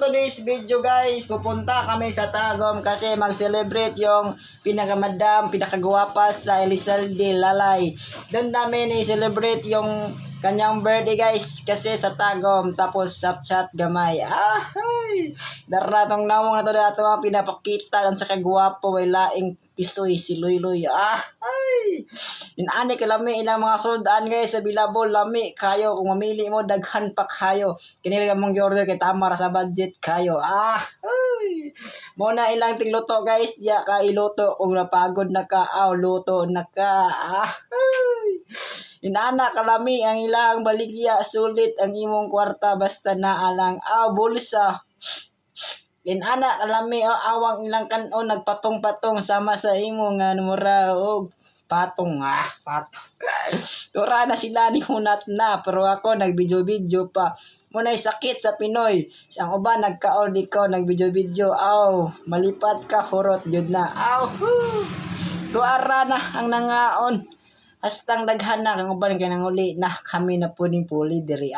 today's video guys, pupunta kami sa Tagum kasi mag-celebrate yung pinakagwapas sa Elizalde Lalay. Doon namin i-celebrate yung kanyang birthday guys kasi sa Tagum, tapos chat gamay. Ay! Daratong namong na to dato ang pinapakita lang sa kagwapo way laing pisoy si Loyloy. Ay! Inani kalami ilang mga sudan guys sa Bilabol, lami kayo kung mamili mo daghan pa kayo. Kinili ka mong gi-order kay tama ra sa budget kayo. Ay! Mo na ilang tigluto guys, diya ka iluto kung napagod na ka, luto na ka. Ay! Inana kalami ang ilang baligya, sulit ang imong kwarta basta naalang bulsa. Inana kalami awang ilang kanon nagpatong-patong sama sa imo nga mura og patong patong. Tura na sila ni hunat na pero ako nag-video pa. Muna'y sakit sa Pinoy. Ang uban nagkaon ikaw nag-video. Malipat ka hurot jud na. Tuara na ang nangaon. Hastang daghan na kang uban kay nanguli na kami na puning-puli diri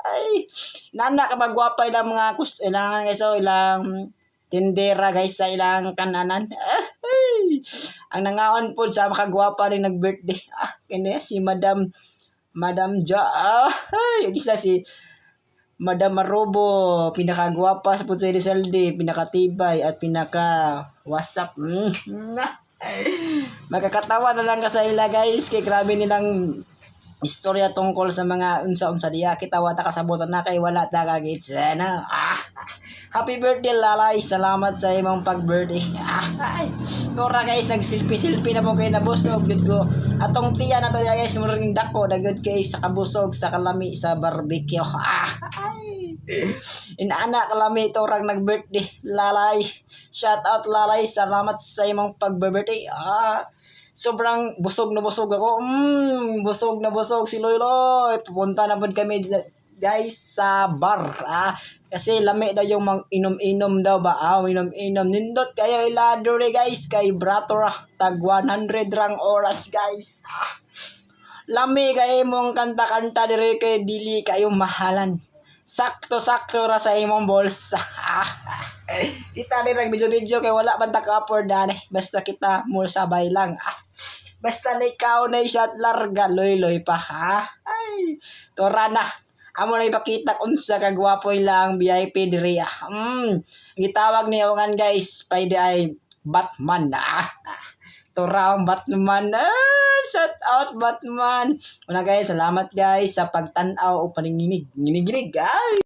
ay nana ka magwapay ng mga ilangan guys ilang tindera guys sa ilang kananan. Ang nangaon po sa makagwapa rin nag-birthday. Kanya si Madam Ja. Isa si Madam Marobo, pinakagwapa sa Punsa Elizalde, pinakatibay at pinaka-WhatsApp. Makakatawa na lang ka sa ila guys, kay grabe nilang istorya tungkol sa mga unsa-unsa diya. Kitawa ta kasabuton na kay wala ta kagit sana. Happy birthday Lalay, salamat sa imong pag-birthday. Tora guys, nag-selfie na po kay nabusog gud ko. Atong tiya na to diya guys, muring dako dagod kay sa kabusog sa kalami sa barbecue. Inana kalami torang nag-birthday Lalay. Shout out Lalay, salamat sa imong pag-birthday. Sobrang busog na busog ako. Busog na busog si Loyloy. Pupunta na po kami guys sa bar. Kasi lami daw yung mang inom-inom daw ba. Inom-inom. Nindot kayo iladore guys. Kay Bratora. Tag 100 rang oras guys. Lami kayo mong kanta-kanta dire kay dili kayo mahalan. Sakto-sakto ra sa imong bolsa. Kita rin nag-video kay wala man taka-afford basta kita mo sabay lang. Basta na ikaw na shot larga Loyloy pa Ay, tora na. Amo na ipakita unsa ka gwapo lang VIP diri. Gitawag ni awangan guys, pwede ay Batman tora ang Batman. Shout out Batman. Una guys, salamat guys sa pagtan-aw o paninginig. Ginig-ginig guys.